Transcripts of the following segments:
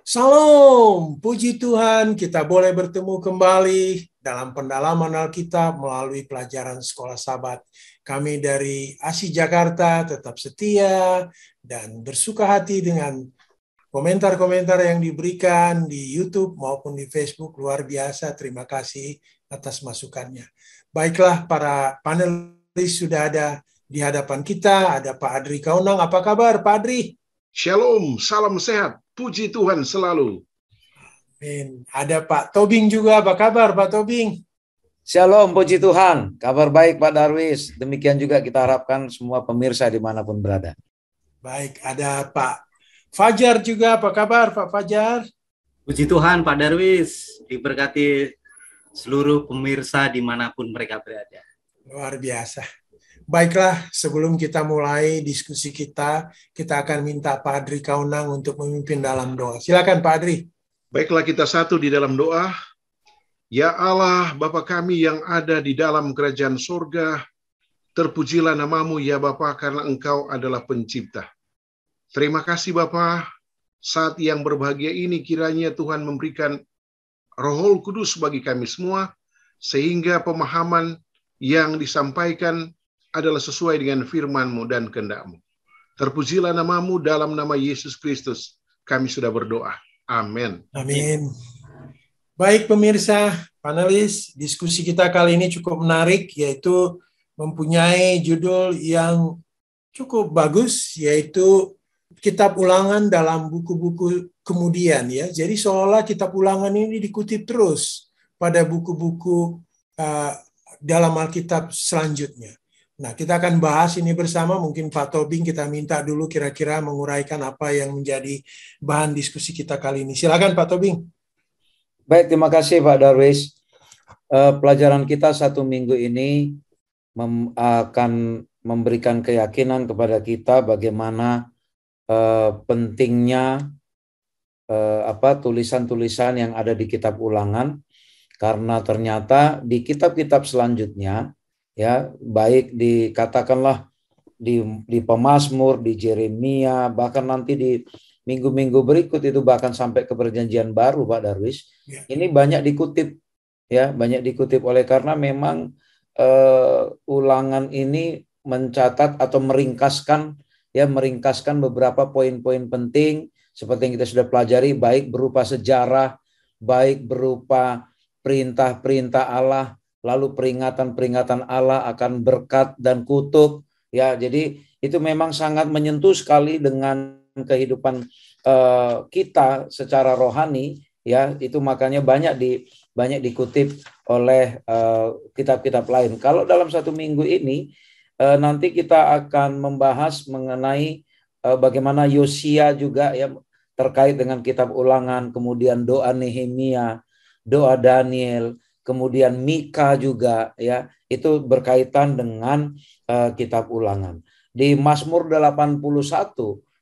Salam, puji Tuhan, kita boleh bertemu kembali dalam pendalaman Alkitab melalui pelajaran Sekolah Sabat. Kami dari ASI Jakarta tetap setia dan bersuka hati dengan komentar-komentar yang diberikan di YouTube maupun di Facebook. Luar biasa, terima kasih atas masukannya. Baiklah, para panelis sudah ada di hadapan kita. Ada Pak Adri Kaunang. Apa kabar, Pak Adri? Shalom, salam sehat, puji Tuhan selalu. Amin. Ada Pak Tobing juga, apa kabar Pak Tobing? Shalom, puji Tuhan, kabar baik Pak Darwis. Demikian juga kita harapkan semua pemirsa dimanapun berada. Baik, ada Pak Fajar juga, apa kabar Pak Fajar? Puji Tuhan Pak Darwis, diberkati seluruh pemirsa dimanapun mereka berada. Luar biasa. Baiklah, sebelum kita mulai diskusi kita akan minta Pak Adri Kaunang untuk memimpin dalam doa. Silakan Pak Adri. Baiklah, kita satu di dalam doa. Ya Allah, Bapa kami yang ada di dalam kerajaan surga, terpujilah namamu ya Bapa karena Engkau adalah pencipta. Terima kasih Bapa, saat yang berbahagia ini kiranya Tuhan memberikan Roh Kudus bagi kami semua, sehingga pemahaman yang disampaikan adalah sesuai dengan firman-Mu dan kehendak-Mu. Terpujilah namamu dalam nama Yesus Kristus. Kami sudah berdoa. Amin. Amin. Baik pemirsa, panelis, diskusi kita kali ini cukup menarik, yaitu mempunyai judul yang cukup bagus, yaitu kitab ulangan dalam buku-buku kemudian. Ya. Jadi seolah kitab ulangan ini dikutip terus pada buku-buku dalam Alkitab selanjutnya. Nah, kita akan bahas ini bersama. Mungkin Pak Tobing kita minta dulu kira-kira menguraikan apa yang menjadi bahan diskusi kita kali ini. Silakan Pak Tobing. Baik, terima kasih Pak Darwis. Pelajaran kita satu minggu ini akan memberikan keyakinan kepada kita bagaimana pentingnya tulisan-tulisan yang ada di kitab ulangan, karena ternyata di kitab-kitab selanjutnya, ya, baik dikatakanlah di Pemazmur, di Yeremia, bahkan nanti di minggu-minggu berikut itu bahkan sampai ke Perjanjian Baru, Pak Darwis. Ya. Ini banyak dikutip, ya, banyak dikutip oleh karena memang ulangan ini mencatat atau meringkaskan beberapa poin-poin penting seperti yang kita sudah pelajari, baik berupa sejarah, baik berupa perintah-perintah Allah, lalu peringatan-peringatan Allah akan berkat dan kutuk, ya. Jadi itu memang sangat menyentuh sekali dengan kehidupan kita secara rohani, ya. Itu makanya banyak dikutip oleh kitab-kitab lain. Kalau dalam satu minggu ini nanti kita akan membahas mengenai bagaimana Yosia juga, ya, terkait dengan kitab ulangan, kemudian doa Nehemia, doa Daniel, kemudian Mika juga, ya, itu berkaitan dengan kitab ulangan. Di Mazmur 81,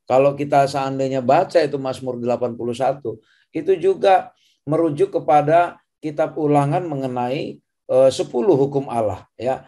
kalau kita seandainya baca itu Mazmur 81, itu juga merujuk kepada kitab ulangan mengenai 10 hukum Allah, ya.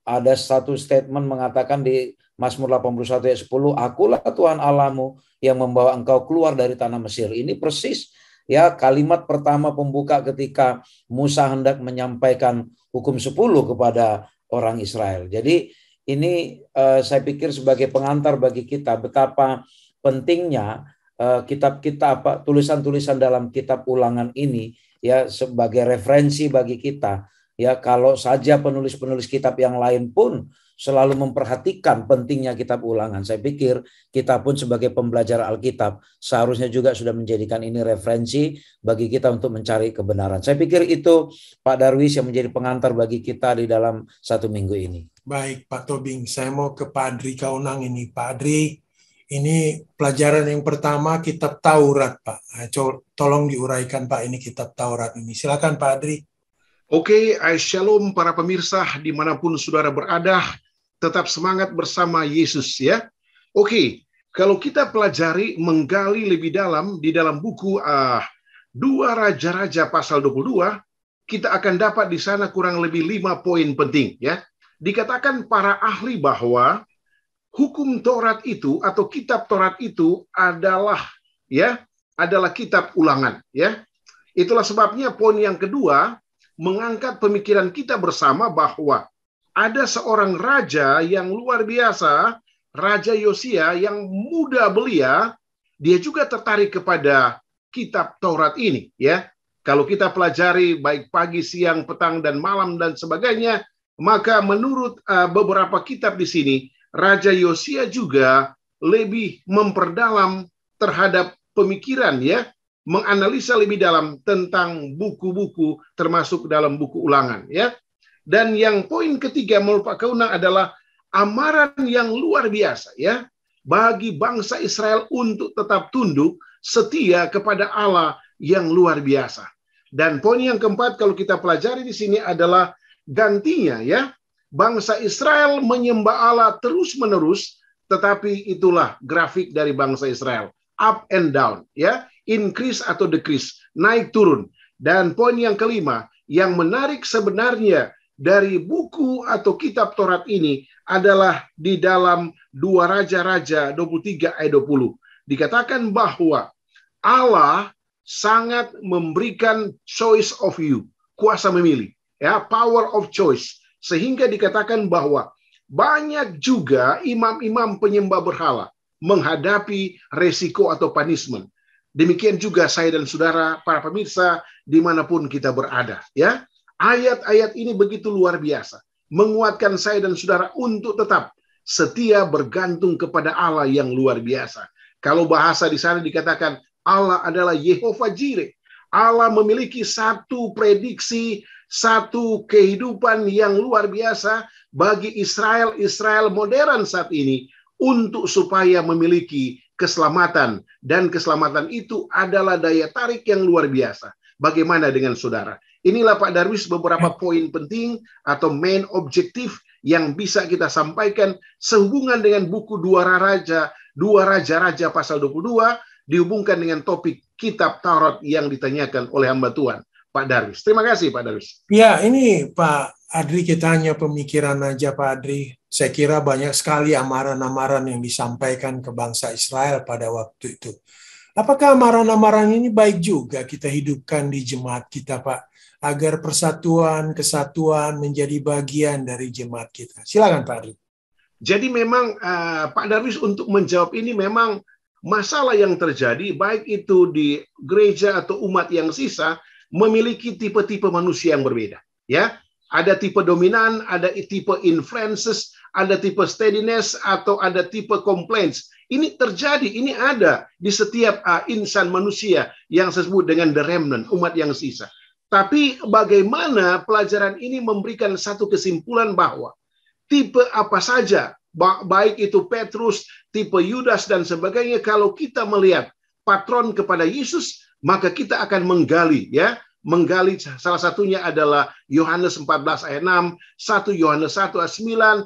Ada satu statement mengatakan di Mazmur 81 ayat 10, akulah Tuhan Allahmu yang membawa engkau keluar dari tanah Mesir. Ini persis, ya, kalimat pertama pembuka ketika Musa hendak menyampaikan hukum 10 kepada orang Israel. Jadi ini saya pikir sebagai pengantar bagi kita betapa pentingnya kitab-kitab, tulisan-tulisan dalam kitab ulangan ini, ya, sebagai referensi bagi kita. Ya, kalau saja penulis-penulis kitab yang lain pun selalu memperhatikan pentingnya kitab ulangan, saya pikir kita pun sebagai pembelajar Alkitab seharusnya juga sudah menjadikan ini referensi bagi kita untuk mencari kebenaran. Saya pikir itu Pak Darwis yang menjadi pengantar bagi kita di dalam satu minggu ini. Baik Pak Tobing, saya mau ke Pak Adri Kaunang ini. Pak Adri, ini pelajaran yang pertama kitab Taurat, Pak. Tolong diuraikan Pak, ini kitab Taurat ini. Silakan Pak Adri. Oke, shalom para pemirsa dimanapun saudara berada, tetap semangat bersama Yesus, ya. Oke, kalau kita pelajari menggali lebih dalam di dalam buku 2 Raja-Raja pasal 22, kita akan dapat di sana kurang lebih 5 poin penting, ya. Dikatakan para ahli bahwa hukum Taurat itu atau kitab Taurat itu adalah, ya, adalah kitab Ulangan, ya. Itulah sebabnya poin yang kedua mengangkat pemikiran kita bersama bahwa ada seorang raja yang luar biasa, Raja Yosia yang muda belia, dia juga tertarik kepada kitab Taurat ini, ya. Kalau kita pelajari baik pagi, siang, petang, dan malam dan sebagainya, maka menurut beberapa kitab di sini, Raja Yosia juga lebih memperdalam terhadap pemikiran, ya, menganalisa lebih dalam tentang buku-buku termasuk dalam buku Ulangan, ya. Dan yang poin ketiga menurut Pak Kaunang adalah amaran yang luar biasa, ya, bagi bangsa Israel untuk tetap tunduk setia kepada Allah yang luar biasa. Dan poin yang keempat kalau kita pelajari di sini adalah gantinya, ya, bangsa Israel menyembah Allah terus-menerus, tetapi itulah grafik dari bangsa Israel, up and down, ya, increase atau decrease, naik turun. Dan poin yang kelima, yang menarik sebenarnya dari buku atau kitab Taurat ini adalah di dalam 2 Raja-Raja 23 ayat 20. Dikatakan bahwa Allah sangat memberikan choice of you, kuasa memilih, ya, power of choice. Sehingga dikatakan bahwa banyak juga imam-imam penyembah berhala menghadapi resiko atau punishment. Demikian juga saya dan saudara, para pemirsa, dimanapun kita berada. Ya, ayat-ayat ini begitu luar biasa, menguatkan saya dan saudara untuk tetap setia bergantung kepada Allah yang luar biasa. Kalau bahasa di sana dikatakan Allah adalah Yehovah Jireh. Allah memiliki satu prediksi, satu kehidupan yang luar biasa bagi Israel modern saat ini untuk supaya memiliki keselamatan, dan keselamatan itu adalah daya tarik yang luar biasa. Bagaimana dengan saudara? Inilah Pak Darwis beberapa poin penting atau main objektif yang bisa kita sampaikan sehubungan dengan buku 2 Raja pasal 22 dihubungkan dengan topik kitab Taurat yang ditanyakan oleh hamba Tuhan, Pak Darwis. Terima kasih Pak Darwis. Ya, ini Pak Adri, kita hanya pemikiran aja Pak Adri. Saya kira banyak sekali amaran-amaran yang disampaikan ke bangsa Israel pada waktu itu. Apakah amaran-amaran ini baik juga kita hidupkan di jemaat kita, Pak? Agar persatuan, kesatuan menjadi bagian dari jemaat kita. Silakan Pak Adri. Jadi memang Pak Darwis untuk menjawab ini memang masalah yang terjadi baik itu di gereja atau umat yang sisa memiliki tipe-tipe manusia yang berbeda. Ya, ada tipe dominan, ada tipe influences, ada tipe steadiness, atau ada tipe complaints. Ini terjadi, ini ada di setiap insan manusia yang disebut dengan the remnant, umat yang sisa. Tapi bagaimana pelajaran ini memberikan satu kesimpulan bahwa tipe apa saja, baik itu Petrus, tipe Yudas, dan sebagainya, kalau kita melihat patron kepada Yesus, maka kita akan menggali, ya. Menggali salah satunya adalah Yohanes 14 ayat 6, 1 Yohanes 1 ayat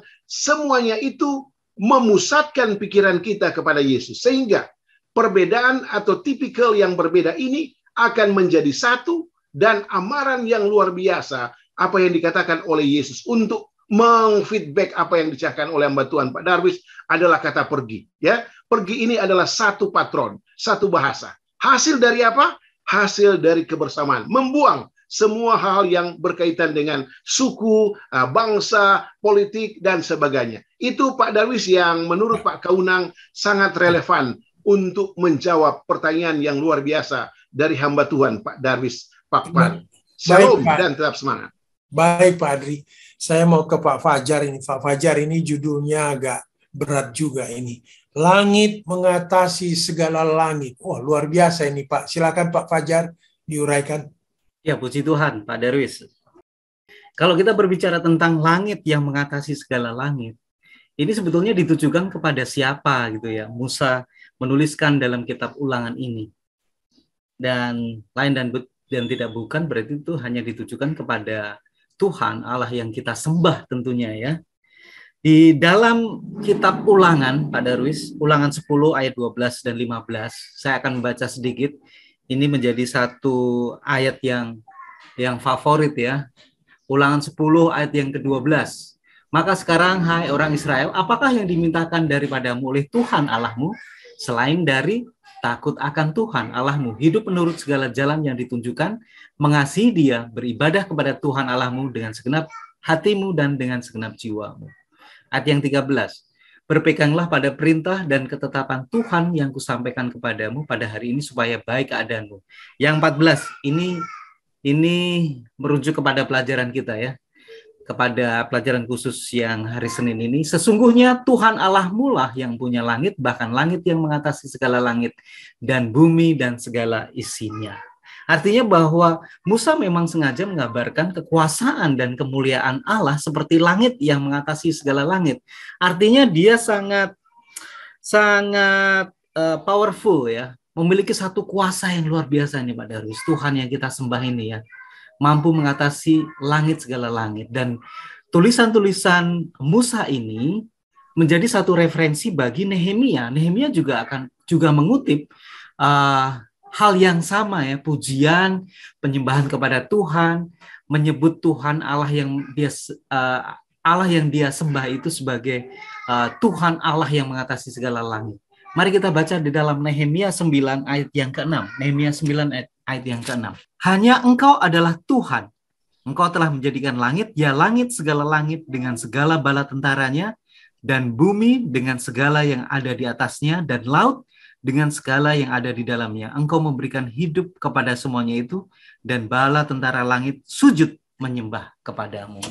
9, semuanya itu memusatkan pikiran kita kepada Yesus. Sehingga perbedaan atau tipikal yang berbeda ini akan menjadi satu, dan amaran yang luar biasa, apa yang dikatakan oleh Yesus untuk mengfeedback apa yang dicahkan oleh hamba Tuhan Pak Darwis adalah kata pergi. Ya, pergi ini adalah satu patron, satu bahasa. Hasil dari apa? Hasil dari kebersamaan, membuang semua hal yang berkaitan dengan suku, bangsa, politik, dan sebagainya. Itu Pak Darwis yang menurut Pak Kaunang sangat relevan untuk menjawab pertanyaan yang luar biasa dari hamba Tuhan Pak Darwis Pak Pan. Shalom dan tetap semangat. Baik Pak Adri, saya mau ke Pak Fajar ini. Pak Fajar ini judulnya agak berat juga ini. Langit mengatasi segala langit. Wah, luar biasa ini Pak. Silakan Pak Fajar diuraikan. Ya, puji Tuhan Pak Darwis. Kalau kita berbicara tentang langit yang mengatasi segala langit, ini sebetulnya ditujukan kepada siapa gitu ya. Musa menuliskan dalam kitab Ulangan ini. Dan lain dan tidak bukan berarti itu hanya ditujukan kepada Tuhan Allah yang kita sembah tentunya ya. Di dalam kitab Ulangan, Pak Darwis, Ulangan 10 ayat 12 dan 15, saya akan membaca sedikit. Ini menjadi satu ayat yang favorit ya. Ulangan 10 ayat yang ke-12. Maka sekarang, hai orang Israel, apakah yang dimintakan daripadamu oleh Tuhan Allahmu, selain dari takut akan Tuhan Allahmu, hidup menurut segala jalan yang ditunjukkan, mengasihi Dia, beribadah kepada Tuhan Allahmu dengan segenap hatimu dan dengan segenap jiwamu. Ayat yang 13. Berpeganglah pada perintah dan ketetapan Tuhan yang kusampaikan kepadamu pada hari ini supaya baik keadaanmu. Yang 14, ini merujuk kepada pelajaran kita ya. Kepada pelajaran khusus yang hari Senin ini, sesungguhnya Tuhan Allahmu lah yang punya langit, bahkan langit yang mengatasi segala langit, dan bumi dan segala isinya. Artinya bahwa Musa memang sengaja mengabarkan kekuasaan dan kemuliaan Allah seperti langit yang mengatasi segala langit. Artinya dia sangat powerful ya, memiliki satu kuasa yang luar biasa nih Pak Darwis. Tuhan yang kita sembah ini ya, mampu mengatasi langit segala langit. Dan tulisan-tulisan Musa ini menjadi satu referensi bagi Nehemia. Nehemia juga mengutip hal yang sama ya, pujian, penyembahan kepada Tuhan, menyebut Tuhan Allah yang dia sembah itu sebagai Tuhan Allah yang mengatasi segala langit. Mari kita baca di dalam Nehemia 9 ayat yang ke-6. Nehemia 9 ayat yang ke-6. Hanya Engkau adalah Tuhan. Engkau telah menjadikan langit, ya langit segala langit dengan segala bala tentaranya, dan bumi dengan segala yang ada di atasnya, dan laut dengan segala yang ada di dalamnya. Engkau memberikan hidup kepada semuanya itu, dan bala tentara langit sujud menyembah kepadamu.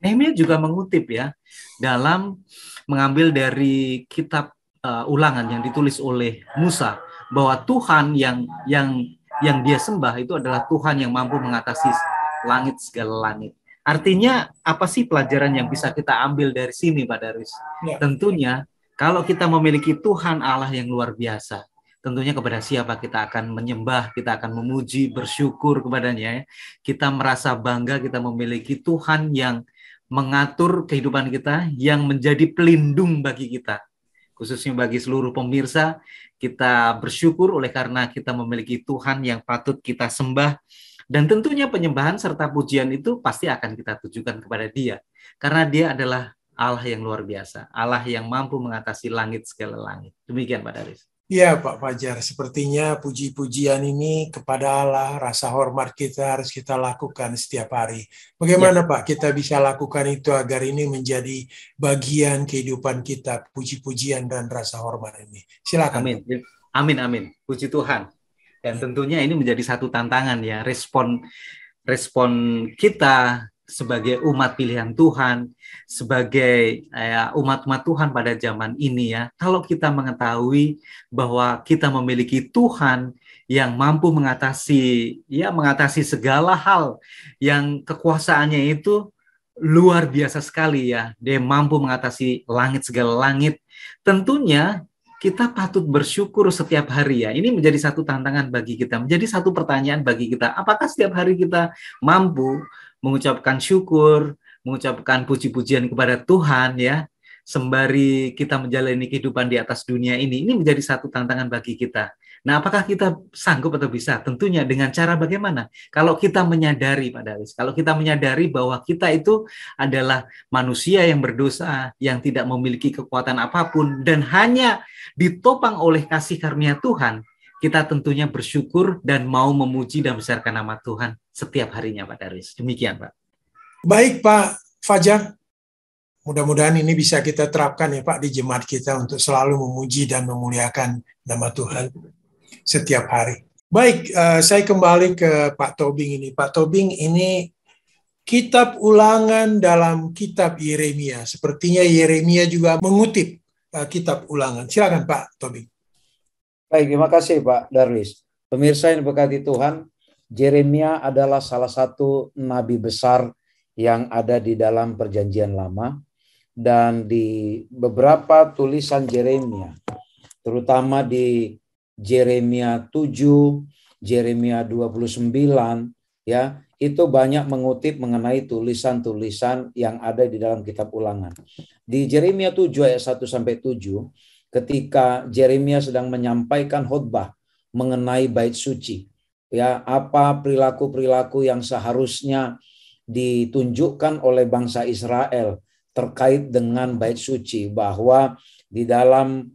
Nehemia juga mengutip ya, dalam mengambil dari kitab Ulangan yang ditulis oleh Musa, bahwa Tuhan yang dia sembah itu adalah Tuhan yang mampu mengatasi langit segala langit. Artinya apa sih pelajaran yang bisa kita ambil dari sini Pak Darwis? Ya. Tentunya kalau kita memiliki Tuhan Allah yang luar biasa, tentunya kepada siapa kita akan menyembah, kita akan memuji, bersyukur kepadanya. Kita merasa bangga kita memiliki Tuhan yang mengatur kehidupan kita, yang menjadi pelindung bagi kita. Khususnya bagi seluruh pemirsa, kita bersyukur oleh karena kita memiliki Tuhan yang patut kita sembah. Dan tentunya penyembahan serta pujian itu pasti akan kita tujukan kepada Dia. Karena Dia adalah Allah yang luar biasa, Allah yang mampu mengatasi langit segala langit. Demikian Pak Darwis. Iya Pak Fajar, sepertinya puji-pujian ini kepada Allah, rasa hormat kita harus kita lakukan setiap hari. Bagaimana Pak kita bisa lakukan itu agar ini menjadi bagian kehidupan kita, puji-pujian dan rasa hormat ini. Silakan. Amin, amin, amin. Puji Tuhan. Dan tentunya ini menjadi satu tantangan ya, respon kita sebagai umat pilihan Tuhan, sebagai umat-umat Tuhan pada zaman ini ya, kalau kita mengetahui bahwa kita memiliki Tuhan yang mampu mengatasi segala hal, yang kekuasaannya itu luar biasa sekali ya, dia mampu mengatasi langit segala langit. Tentunya kita patut bersyukur setiap hari ya. Ini menjadi satu tantangan bagi kita, menjadi satu pertanyaan bagi kita. Apakah setiap hari kita mampu mengucapkan syukur, mengucapkan puji-pujian kepada Tuhan ya, sembari kita menjalani kehidupan di atas dunia ini menjadi satu tantangan bagi kita. Nah, apakah kita sanggup atau bisa? Tentunya dengan cara bagaimana? Kalau kita menyadari, Pak Darwis, kalau kita menyadari bahwa kita itu adalah manusia yang berdosa, yang tidak memiliki kekuatan apapun, dan hanya ditopang oleh kasih karunia Tuhan, kita tentunya bersyukur dan mau memuji dan membesarkan nama Tuhan setiap harinya, Pak Darwis. Demikian, Pak. Baik, Pak Fajar. Mudah-mudahan ini bisa kita terapkan ya, Pak, di jemaat kita untuk selalu memuji dan memuliakan nama Tuhan setiap hari. Baik, saya kembali ke Pak Tobing ini. Pak Tobing, ini kitab Ulangan dalam kitab Yeremia. Sepertinya Yeremia juga mengutip kitab Ulangan. Silakan Pak Tobing. Baik, terima kasih Pak Darwis. Pemirsa yang diberkati Tuhan, Yeremia adalah salah satu nabi besar yang ada di dalam Perjanjian Lama, dan di beberapa tulisan Yeremia, terutama di Yeremia 7, Yeremia 29, ya, itu banyak mengutip mengenai tulisan-tulisan yang ada di dalam kitab Ulangan. Di Yeremia 7 ayat 1-7, ketika Yeremia sedang menyampaikan khotbah mengenai bait suci, ya, apa perilaku-perilaku yang seharusnya ditunjukkan oleh bangsa Israel terkait dengan bait suci, bahwa di dalam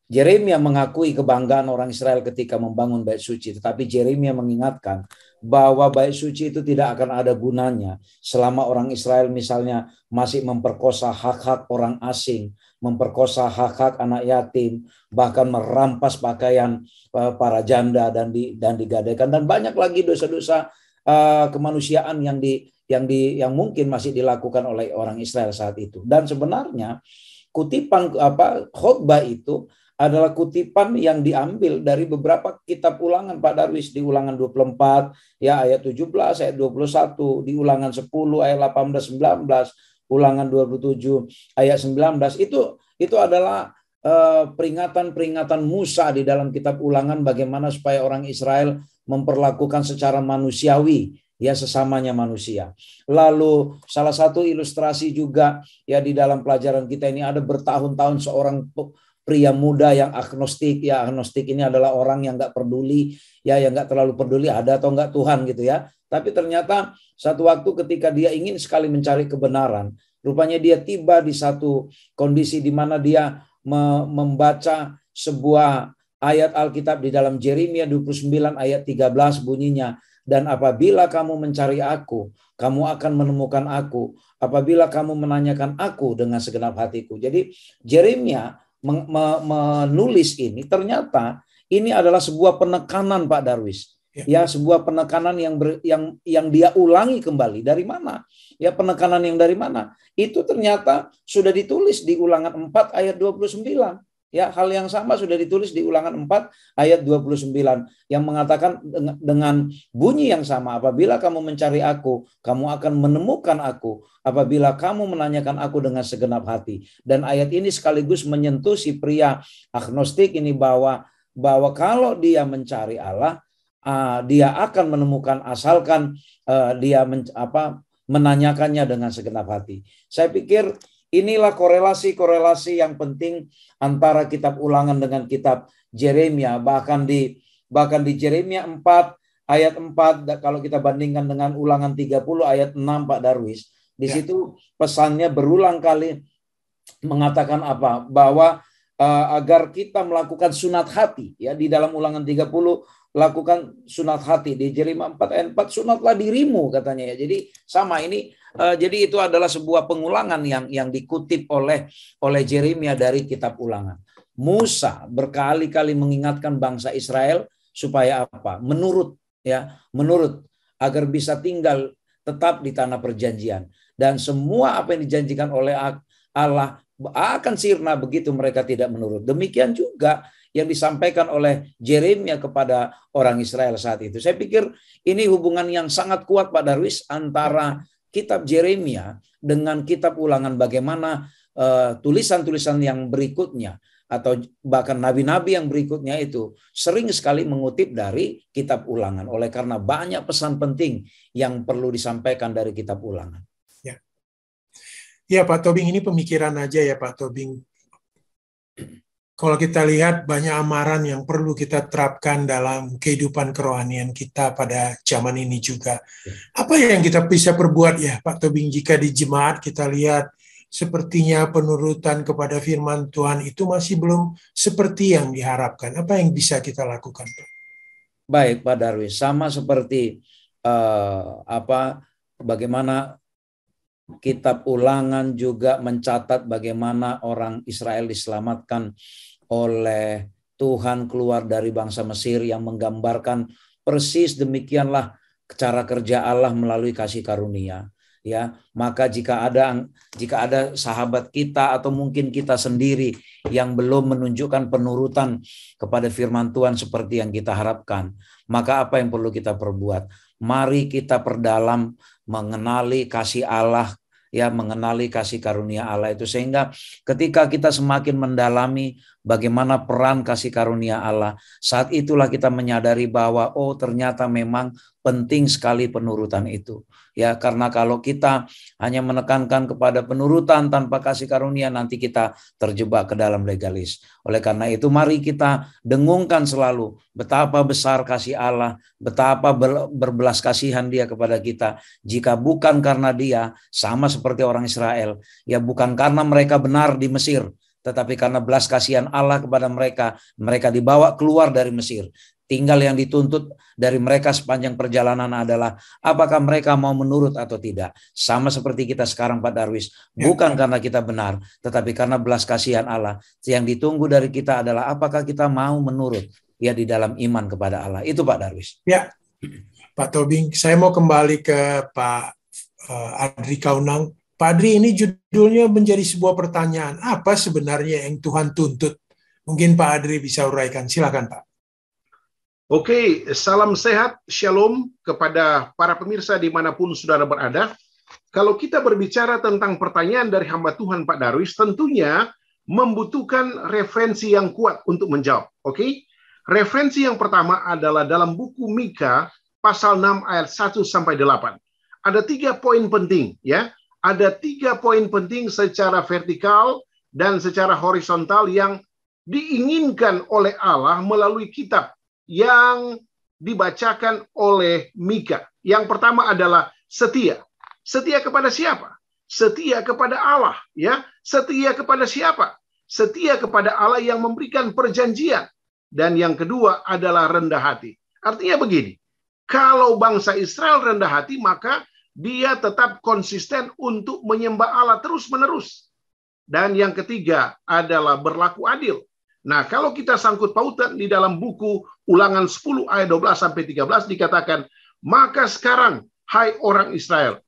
Yeremia mengakui kebanggaan orang Israel ketika membangun bait suci, tetapi Yeremia mengingatkan bahwa bait suci itu tidak akan ada gunanya selama orang Israel misalnya masih memperkosa hak-hak orang asing, memperkosa hak-hak anak yatim, bahkan merampas pakaian para janda dan digadaikan, dan banyak lagi dosa-dosa kemanusiaan yang mungkin masih dilakukan oleh orang Israel saat itu. Dan sebenarnya kutipan khotbah itu adalah kutipan yang diambil dari beberapa kitab ulangan, Pak Darwis, di Ulangan 24 ya ayat 17, ayat 21, di Ulangan 10 ayat 18 19, Ulangan 27 ayat 19. Itu adalah peringatan-peringatan Musa di dalam kitab Ulangan bagaimana supaya orang Israel memperlakukan secara manusiawi ya sesamanya manusia. Lalu salah satu ilustrasi juga ya di dalam pelajaran kita ini ada bertahun-tahun seorang pria muda yang agnostik. Ya, agnostik ini adalah orang yang nggak peduli, ya, yang nggak terlalu peduli ada atau nggak Tuhan gitu ya. Tapi ternyata satu waktu ketika dia ingin sekali mencari kebenaran, rupanya dia tiba di satu kondisi di mana dia membaca sebuah ayat Alkitab di dalam Yeremia 29 ayat 13 bunyinya, dan apabila kamu mencari aku, kamu akan menemukan aku, apabila kamu menanyakan aku dengan segenap hatiku. Jadi Yeremia menulis ini, ternyata ini adalah sebuah penekanan, Pak Darwis. Ya, sebuah penekanan yang dia ulangi kembali. Dari mana? Ya, penekanan yang dari mana? Itu ternyata sudah ditulis di Ulangan 4 ayat 29. Ya, hal yang sama sudah ditulis di Ulangan 4 ayat 29 yang mengatakan dengan bunyi yang sama, apabila kamu mencari aku, kamu akan menemukan aku, apabila kamu menanyakan aku dengan segenap hati. Dan ayat ini sekaligus menyentuh si pria agnostik ini bahwa kalau dia mencari Allah, dia akan menemukan asalkan dia menanyakannya dengan segenap hati. Saya pikir inilah korelasi yang penting antara kitab Ulangan dengan kitab Yeremia. Bahkan di Yeremia 4 ayat 4, kalau kita bandingkan dengan Ulangan 30 ayat 6, Pak Darwis, di situ pesannya berulang kali mengatakan apa? Bahwa agar kita melakukan sunat hati. Ya, di dalam Ulangan 30 lakukan sunat hati. Di Yeremia 4 ayat 4, sunatlah dirimu katanya ya. Jadi sama ini. Jadi itu adalah sebuah pengulangan yang dikutip oleh Yeremia dari kitab Ulangan. Musa berkali-kali mengingatkan bangsa Israel supaya apa? Menurut agar bisa tinggal tetap di tanah perjanjian, dan semua apa yang dijanjikan oleh Allah akan sirna begitu mereka tidak menurut. Demikian juga yang disampaikan oleh Yeremia kepada orang Israel saat itu. Saya pikir ini hubungan yang sangat kuat, Pak Darwis, antara kitab Yeremia dengan kitab Ulangan. Bagaimana tulisan-tulisan yang berikutnya atau bahkan nabi-nabi yang berikutnya itu sering sekali mengutip dari kitab Ulangan. Oleh karena banyak pesan penting yang perlu disampaikan dari kitab Ulangan. Ya Pak Tobing, ini pemikiran aja ya Pak Tobing. Kalau kita lihat banyak amaran yang perlu kita terapkan dalam kehidupan kerohanian kita pada zaman ini juga. Apa yang kita bisa perbuat ya Pak Tobing, jika di jemaat kita lihat sepertinya penurutan kepada firman Tuhan itu masih belum seperti yang diharapkan. Apa yang bisa kita lakukan, Pak? Baik, Pak Darwis, sama seperti bagaimana kitab Ulangan juga mencatat bagaimana orang Israel diselamatkan oleh Tuhan keluar dari bangsa Mesir, yang menggambarkan persis demikianlah cara kerja Allah melalui kasih karunia. Ya, maka jika ada sahabat kita atau mungkin kita sendiri yang belum menunjukkan penurutan kepada firman Tuhan seperti yang kita harapkan, maka apa yang perlu kita perbuat? Mari kita perdalam mengenali kasih Allah, ya, mengenali kasih karunia Allah itu, sehingga ketika kita semakin mendalami bagaimana peran kasih karunia Allah, saat itulah kita menyadari bahwa ternyata memang penting sekali penurutan itu. Ya, karena kalau kita hanya menekankan kepada penurutan tanpa kasih karunia, nanti kita terjebak ke dalam legalis. Oleh karena itu mari kita dengungkan selalu betapa besar kasih Allah, betapa berbelas kasihan Dia kepada kita. Jika bukan karena Dia, sama seperti orang Israel, ya bukan karena mereka benar di Mesir, tetapi karena belas kasihan Allah kepada mereka, mereka dibawa keluar dari Mesir. Tinggal yang dituntut dari mereka sepanjang perjalanan adalah apakah mereka mau menurut atau tidak. Sama seperti kita sekarang, Pak Darwis. Bukan karena kita benar, tetapi karena belas kasihan Allah. Yang ditunggu dari kita adalah apakah kita mau menurut ya di dalam iman kepada Allah. Itu Pak Darwis. Ya, Pak Tobing, saya mau kembali ke Pak Adri Kaunang. Pak Adri, ini judulnya menjadi sebuah pertanyaan. Apa sebenarnya yang Tuhan tuntut? Mungkin Pak Adri bisa uraikan. Silakan, Pak. Oke, salam sehat, shalom kepada para pemirsa dimanapun saudara berada. Kalau kita berbicara tentang pertanyaan dari hamba Tuhan Pak Darwis, tentunya membutuhkan referensi yang kuat untuk menjawab. Oke, referensi yang pertama adalah dalam buku Mika pasal 6 ayat 1 sampai 8. Ada 3 poin penting, ya. Ada 3 poin penting secara vertikal dan secara horizontal yang diinginkan oleh Allah melalui kitab yang dibacakan oleh Mika. Yang pertama adalah setia. Setia kepada siapa? Setia kepada Allah, ya. Setia kepada siapa? Setia kepada Allah yang memberikan perjanjian. Dan yang kedua adalah rendah hati. Artinya begini, kalau bangsa Israel rendah hati, maka dia tetap konsisten untuk menyembah Allah terus-menerus. Dan yang ketiga adalah berlaku adil. Nah, kalau kita sangkut pautan di dalam buku Ulangan 10 ayat 12-13 dikatakan, maka sekarang, hai orang Israel,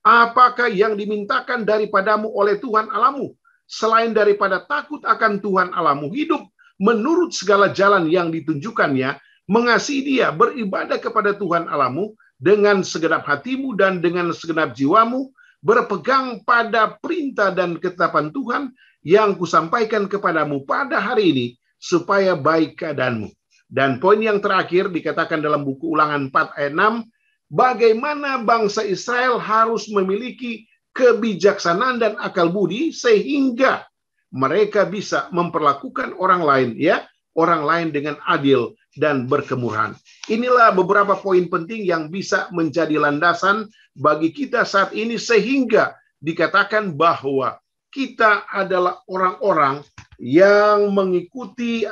apakah yang dimintakan daripadamu oleh Tuhan Allahmu, selain daripada takut akan Tuhan Allahmu, hidup menurut segala jalan yang ditunjukkannya, mengasihi Dia, beribadah kepada Tuhan Allahmu, dengan segenap hatimu dan dengan segenap jiwamu, berpegang pada perintah dan ketetapan Tuhan, yang kusampaikan kepadamu pada hari ini, supaya baik keadaanmu. Dan poin yang terakhir dikatakan dalam buku Ulangan 4 ayat 6, bagaimana bangsa Israel harus memiliki kebijaksanaan dan akal budi, sehingga mereka bisa memperlakukan orang lain, ya, orang lain dengan adil dan berkemurahan. Inilah beberapa poin penting yang bisa menjadi landasan bagi kita saat ini, sehingga dikatakan bahwa kita adalah orang-orang yang mengikuti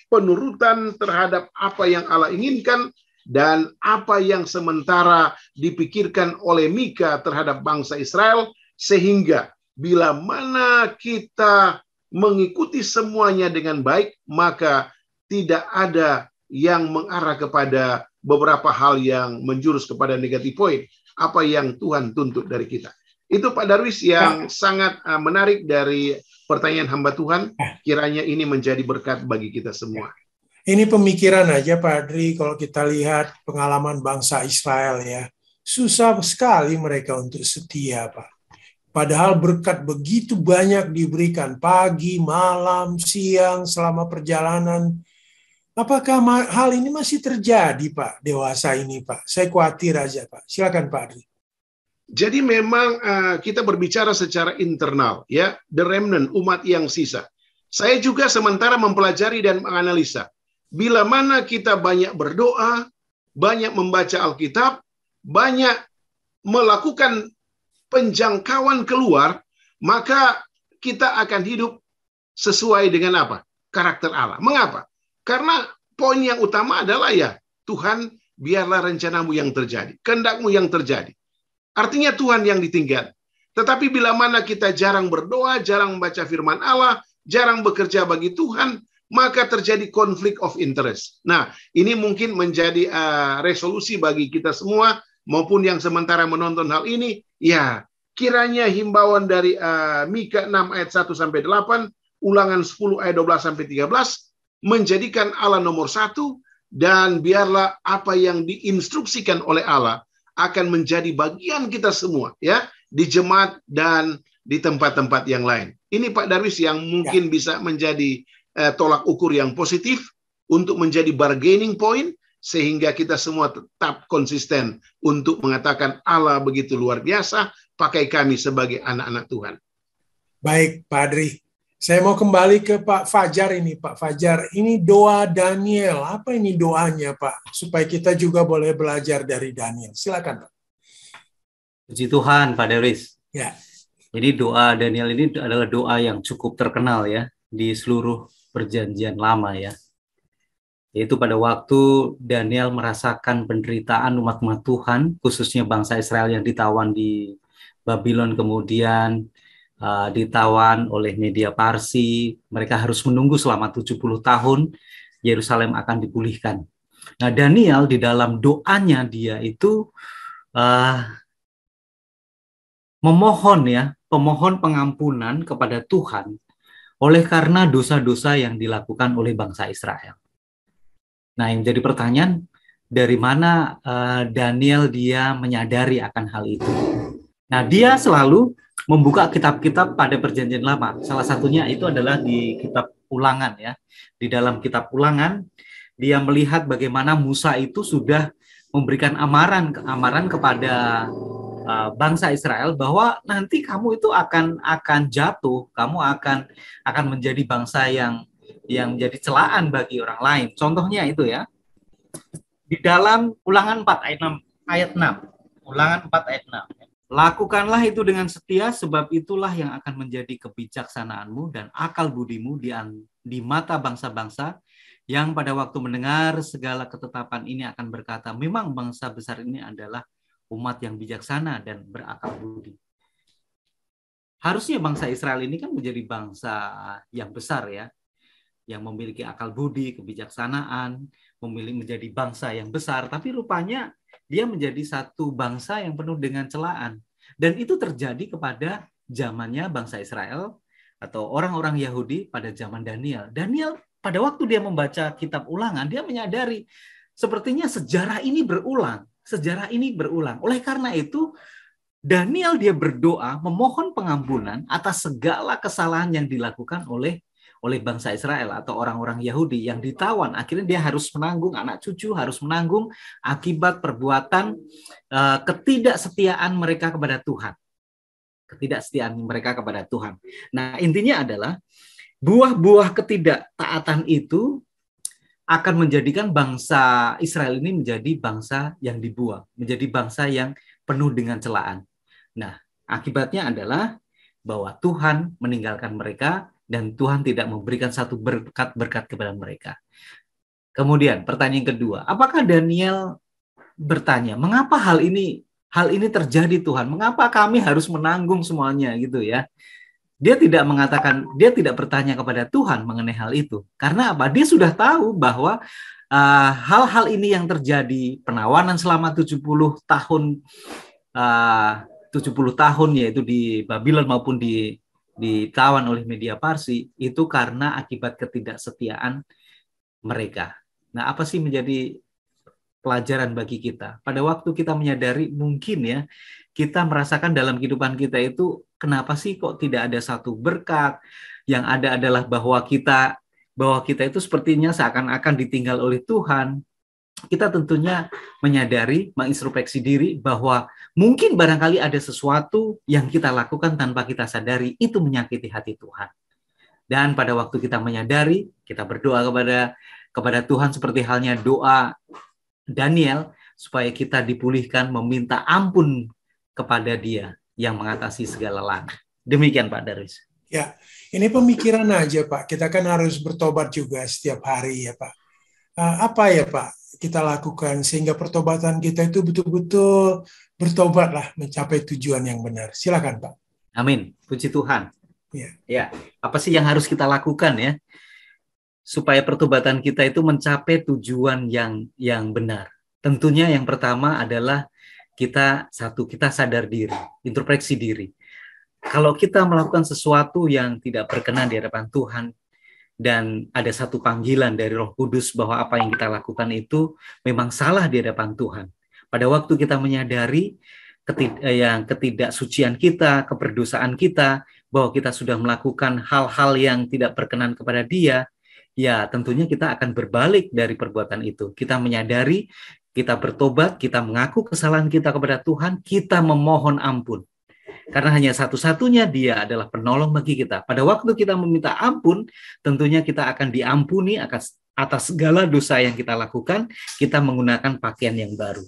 penurutan terhadap apa yang Allah inginkan dan apa yang sementara dipikirkan oleh Mika terhadap bangsa Israel, sehingga bila mana kita mengikuti semuanya dengan baik, maka tidak ada yang mengarah kepada beberapa hal yang menjurus kepada negatif poin, apa yang Tuhan tuntut dari kita. Itu Pak Darwis yang sangat menarik dari pertanyaan hamba Tuhan. Kiranya ini menjadi berkat bagi kita semua. Ini pemikiran aja Pak Adri, kalau kita lihat pengalaman bangsa Israel ya. Susah sekali mereka untuk setia Pak. Padahal berkat begitu banyak diberikan pagi, malam, siang, selama perjalanan. Apakah hal ini masih terjadi Pak, dewasa ini Pak? Saya khawatir aja Pak. Silakan Pak Adri. Jadi memang kita berbicara secara internal, ya, the remnant, umat yang sisa. Saya juga sementara mempelajari dan menganalisa. Bila mana kita banyak berdoa, banyak membaca Alkitab, banyak melakukan penjangkauan keluar, maka kita akan hidup sesuai dengan apa? Karakter Allah. Mengapa? Karena poin yang utama adalah ya, Tuhan, biarlah rencanamu yang terjadi, kehendakmu yang terjadi. Artinya Tuhan yang ditinggal. Tetapi bila mana kita jarang berdoa, jarang membaca firman Allah, jarang bekerja bagi Tuhan, maka terjadi konflik of interest. Nah, ini mungkin menjadi resolusi bagi kita semua, maupun yang sementara menonton hal ini, ya, kiranya himbauan dari Mika 6 ayat 1-8, Ulangan 10 ayat 12-13, menjadikan Allah nomor 1, dan biarlah apa yang diinstruksikan oleh Allah akan menjadi bagian kita semua, ya, di jemaat dan di tempat-tempat yang lain. Ini Pak Darwis yang mungkin bisa menjadi tolak ukur yang positif untuk menjadi bargaining point, sehingga kita semua tetap konsisten untuk mengatakan Allah begitu luar biasa, pakai kami sebagai anak-anak Tuhan. Baik Pak Adri, saya mau kembali ke Pak Fajar ini. Pak Fajar, ini doa Daniel. Apa ini doanya Pak? Supaya kita juga boleh belajar dari Daniel. Silakan Pak. Puji Tuhan Pak Darwis. Ya. Jadi doa Daniel ini adalah doa yang cukup terkenal ya di seluruh perjanjian lama ya. Yaitu pada waktu Daniel merasakan penderitaan umat-umat Tuhan, khususnya bangsa Israel yang ditawan di Babylon, kemudian ditawan oleh media Parsi. Mereka harus menunggu selama 70 tahun Yerusalem akan dipulihkan. Nah, Daniel di dalam doanya dia itu pemohon pengampunan kepada Tuhan oleh karena dosa-dosa yang dilakukan oleh bangsa Israel. Nah, yang jadi pertanyaan, dari mana Daniel dia menyadari akan hal itu? Nah, dia selalu membuka kitab-kitab pada perjanjian lama. Salah satunya itu adalah di kitab Ulangan ya. Di dalam kitab Ulangan, dia melihat bagaimana Musa itu sudah memberikan amaran kepada bangsa Israel bahwa nanti kamu itu akan jatuh, kamu akan menjadi bangsa yang menjadi celaan bagi orang lain. Contohnya itu ya, di dalam Ulangan 4 ayat 6. Ulangan 4 ayat 6. Lakukanlah itu dengan setia, sebab itulah yang akan menjadi kebijaksanaanmu dan akal budimu di mata bangsa-bangsa yang pada waktu mendengar segala ketetapan ini akan berkata, memang bangsa besar ini adalah umat yang bijaksana dan berakal budi. Harusnya bangsa Israel ini kan menjadi bangsa yang besar ya, yang memiliki akal budi, kebijaksanaan, menjadi bangsa yang besar, tapi rupanya dia menjadi satu bangsa yang penuh dengan celaan. Dan itu terjadi kepada zamannya bangsa Israel atau orang-orang Yahudi pada zaman Daniel. Daniel pada waktu dia membaca kitab Ulangan, dia menyadari sepertinya sejarah ini berulang. Sejarah ini berulang. Oleh karena itu, Daniel dia berdoa memohon pengampunan atas segala kesalahan yang dilakukan oleh bangsa Israel atau orang-orang Yahudi yang ditawan. Akhirnya dia harus menanggung, anak cucu harus menanggung akibat perbuatan ketidaksetiaan mereka kepada Tuhan. Ketidaksetiaan mereka kepada Tuhan. Nah, intinya adalah buah-buah ketidaktaatan itu akan menjadikan bangsa Israel ini menjadi bangsa yang dibuang, menjadi bangsa yang penuh dengan celaan. Nah, akibatnya adalah bahwa Tuhan meninggalkan mereka dan Tuhan tidak memberikan satu berkat-berkat kepada mereka. Kemudian pertanyaan kedua, apakah Daniel bertanya, mengapa hal ini terjadi Tuhan? Mengapa kami harus menanggung semuanya gitu ya? Dia tidak bertanya kepada Tuhan mengenai hal itu. Karena apa? Dia sudah tahu bahwa hal-hal ini yang terjadi, penawanan selama 70 tahun yaitu di Babylon maupun ditawan oleh media Parsi, itu karena akibat ketidaksetiaan mereka. Nah, apa sih menjadi pelajaran bagi kita? Pada waktu kita menyadari mungkin ya, kita merasakan dalam kehidupan kita itu, kenapa sih kok tidak ada satu berkat? Yang ada adalah bahwa kita itu sepertinya seakan-akan ditinggal oleh Tuhan. Kita tentunya menyadari, mengintrospeksi diri bahwa mungkin barangkali ada sesuatu yang kita lakukan tanpa kita sadari, itu menyakiti hati Tuhan. Dan pada waktu kita menyadari, kita berdoa kepada Tuhan seperti halnya doa Daniel, supaya kita dipulihkan, meminta ampun kepada Dia yang mengatasi segala langkah. Demikian Pak Darwis. Ya, ini pemikiran aja Pak. Kita kan harus bertobat juga setiap hari ya Pak. Apa ya Pak kita lakukan sehingga pertobatan kita itu betul-betul bertobatlah mencapai tujuan yang benar. Silakan Pak. Amin. Puji Tuhan. Ya. Apa sih yang harus kita lakukan ya supaya pertobatan kita itu mencapai tujuan yang benar? Tentunya yang pertama adalah kita sadar diri, introspeksi diri. Kalau kita melakukan sesuatu yang tidak berkenan di hadapan Tuhan, dan ada satu panggilan dari Roh Kudus bahwa apa yang kita lakukan itu memang salah di hadapan Tuhan. Pada waktu kita menyadari ketidaksucian kita, keberdosaan kita, bahwa kita sudah melakukan hal-hal yang tidak berkenan kepada Dia, ya tentunya kita akan berbalik dari perbuatan itu. Kita menyadari, kita bertobat, kita mengaku kesalahan kita kepada Tuhan, kita memohon ampun. Karena hanya satu-satunya Dia adalah penolong bagi kita. Pada waktu kita meminta ampun, tentunya kita akan diampuni atas segala dosa yang kita lakukan, kita menggunakan pakaian yang baru.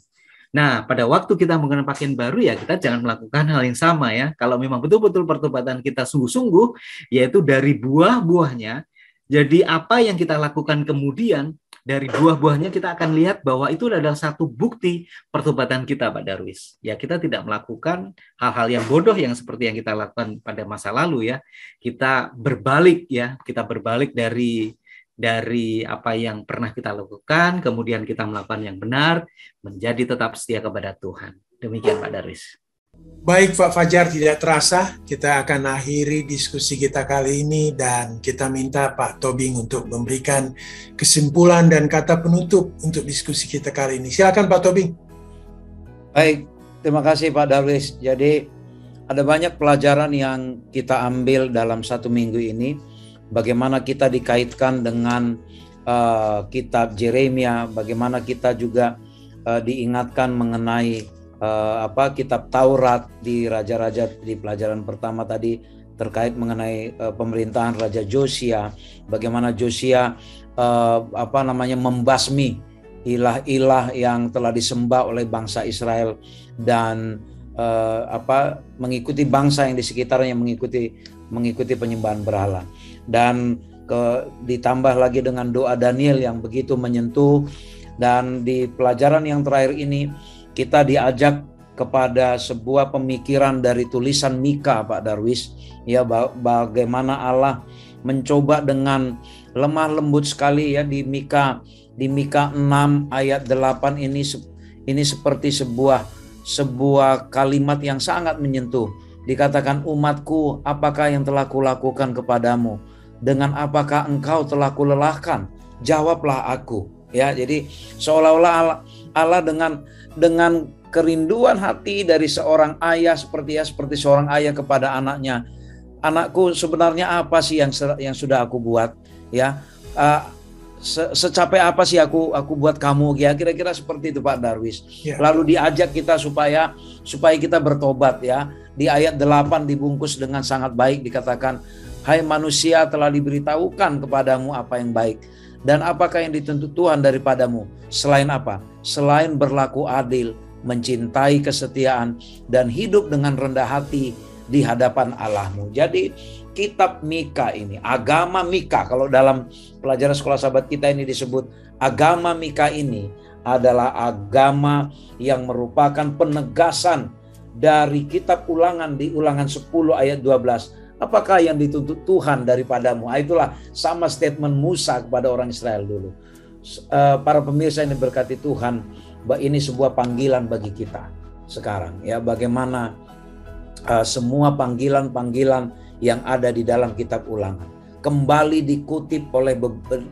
Nah, pada waktu kita mengenakan pakaian baru ya kita jangan melakukan hal yang sama ya. Kalau memang betul-betul pertobatan kita sungguh-sungguh, yaitu dari buah-buahnya. Jadi apa yang kita lakukan kemudian dari buah-buahnya kita akan lihat bahwa itu adalah satu bukti pertobatan kita, Pak Darwis. Ya, kita tidak melakukan hal-hal yang bodoh yang seperti yang kita lakukan pada masa lalu ya. Kita berbalik ya, kita berbalik dari apa yang pernah kita lakukan, kemudian kita melakukan yang benar, menjadi tetap setia kepada Tuhan. Demikian Pak Darwis. Baik Pak Fajar, tidak terasa kita akan akhiri diskusi kita kali ini dan kita minta Pak Tobing untuk memberikan kesimpulan dan kata penutup untuk diskusi kita kali ini. Silakan Pak Tobing. Baik, terima kasih Pak Darwis. Jadi ada banyak pelajaran yang kita ambil dalam 1 minggu ini. Bagaimana kita dikaitkan dengan kitab Yeremia, bagaimana kita juga diingatkan mengenai kitab Taurat di Raja-Raja di pelajaran pertama tadi terkait mengenai pemerintahan Raja Josia, bagaimana Josia membasmi ilah-ilah yang telah disembah oleh bangsa Israel dan mengikuti bangsa yang di sekitarnya mengikuti penyembahan berhala. Dan ditambah lagi dengan doa Daniel yang begitu menyentuh. Dan di pelajaran yang terakhir ini kita diajak kepada sebuah pemikiran dari tulisan Mika, Pak Darwis, ya, bagaimana Allah mencoba dengan lemah lembut sekali ya di Mika 6 ayat 8 ini seperti sebuah kalimat yang sangat menyentuh. Dikatakan, umatku, apakah yang telah kulakukan kepadamu? Dengan apakah engkau telah kulelahkan? Jawablah aku. Ya, jadi seolah-olah Allah dengan kerinduan hati dari seorang ayah seperti seorang ayah kepada anaknya. Anakku, sebenarnya apa sih yang sudah aku buat? Ya, secapek apa sih aku buat kamu? Ya, kira-kira seperti itu Pak Darwis. Ya. Lalu diajak kita supaya kita bertobat ya. Di ayat 8 dibungkus dengan sangat baik, dikatakan, hai manusia, telah diberitahukan kepadamu apa yang baik. Dan apakah yang dituntut Tuhan daripadamu? Selain apa? Selain berlaku adil, mencintai kesetiaan, dan hidup dengan rendah hati di hadapan Allahmu. Jadi kitab Mika ini, agama Mika, kalau dalam pelajaran sekolah sahabat kita ini disebut agama Mika ini adalah agama yang merupakan penegasan dari kitab Ulangan di Ulangan 10 ayat 12. Apakah yang dituntut Tuhan daripadamu? Itulah sama statement Musa kepada orang Israel dulu. Para pemirsa yang diberkati Tuhan, ini sebuah panggilan bagi kita sekarang. Ya, bagaimana semua panggilan-panggilan yang ada di dalam kitab Ulangan kembali dikutip oleh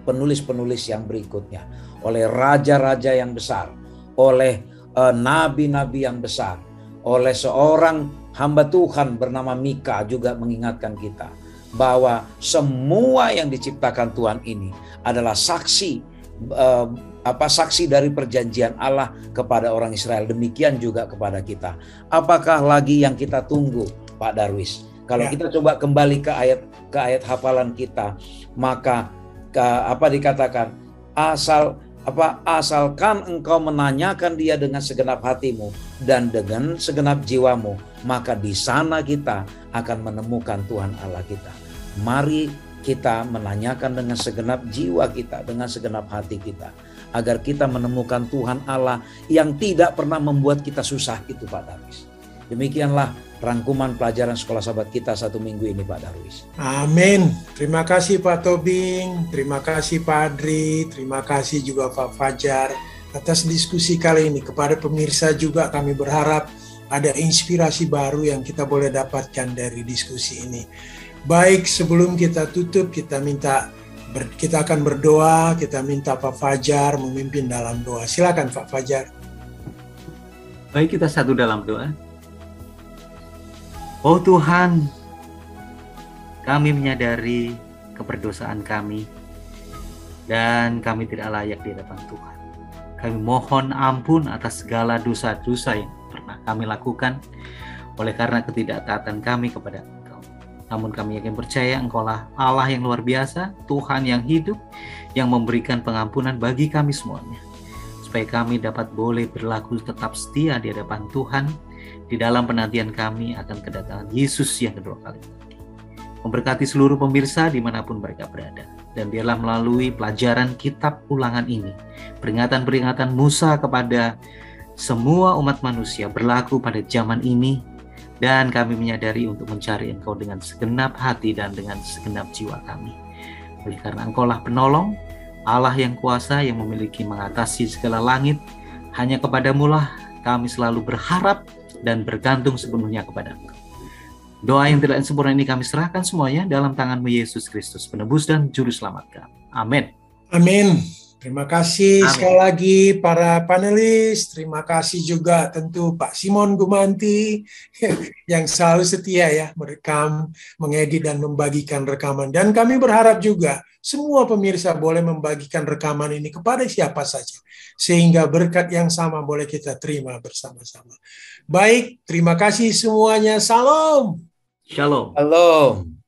penulis-penulis yang berikutnya, oleh raja-raja yang besar, oleh nabi-nabi yang besar, oleh seorang hamba Tuhan bernama Mika juga mengingatkan kita bahwa semua yang diciptakan Tuhan ini adalah saksi dari perjanjian Allah kepada orang Israel. Demikian juga kepada kita. Apakah lagi yang kita tunggu, Pak Darwis? Kalau kita coba kembali ke ayat hafalan kita, maka dikatakan, asalkan engkau menanyakan dia dengan segenap hatimu dan dengan segenap jiwamu, maka di sana kita akan menemukan Tuhan Allah kita. Mari kita menanyakan dengan segenap jiwa kita, dengan segenap hati kita, agar kita menemukan Tuhan Allah yang tidak pernah membuat kita susah itu, Pak Darwis. Demikianlah rangkuman pelajaran sekolah sahabat kita 1 minggu ini, Pak Darwis. Amin. Terima kasih Pak Tobing, terima kasih Pak Adri, terima kasih juga Pak Fajar atas diskusi kali ini. Kepada pemirsa juga kami berharap ada inspirasi baru yang kita boleh dapatkan dari diskusi ini. Baik, sebelum kita tutup, kita akan berdoa, kita minta Pak Fajar memimpin dalam doa. Silakan Pak Fajar. Baik, kita satu dalam doa. Oh Tuhan, kami menyadari keberdosaan kami dan kami tidak layak di hadapan Tuhan. Kami mohon ampun atas segala dosa-dosa yang pernah kami lakukan oleh karena ketidaktaatan kami kepada Engkau. Namun kami yakin percaya Engkaulah Allah yang luar biasa, Tuhan yang hidup, yang memberikan pengampunan bagi kami semuanya. supaya kami dapat boleh berlaku tetap setia di hadapan Tuhan di dalam penantian kami akan kedatangan Yesus yang kedua kali. Memberkati seluruh pemirsa dimanapun mereka berada. Dan biarlah melalui pelajaran kitab Ulangan ini, peringatan-peringatan Musa kepada semua umat manusia berlaku pada zaman ini, dan kami menyadari untuk mencari Engkau dengan segenap hati dan dengan segenap jiwa kami. Oleh karena Engkaulah penolong, Allah yang kuasa yang memiliki mengatasi segala langit, hanya kepadamu-lah kami selalu berharap dan bergantung sepenuhnya kepada Engkau. Doa yang tidak sempurna ini kami serahkan semuanya dalam tangan-Mu Yesus Kristus, penebus dan juru selamat kami. Amin. Amin. Terima kasih Amin. sekali lagi para panelis. Terima kasih juga tentu Pak Simon Gumanti yang selalu setia ya merekam, mengedit dan membagikan rekaman. Dan kami berharap juga semua pemirsa boleh membagikan rekaman ini kepada siapa saja, sehingga berkat yang sama boleh kita terima bersama-sama. Baik, terima kasih semuanya. Salam. Shalom. Shalom.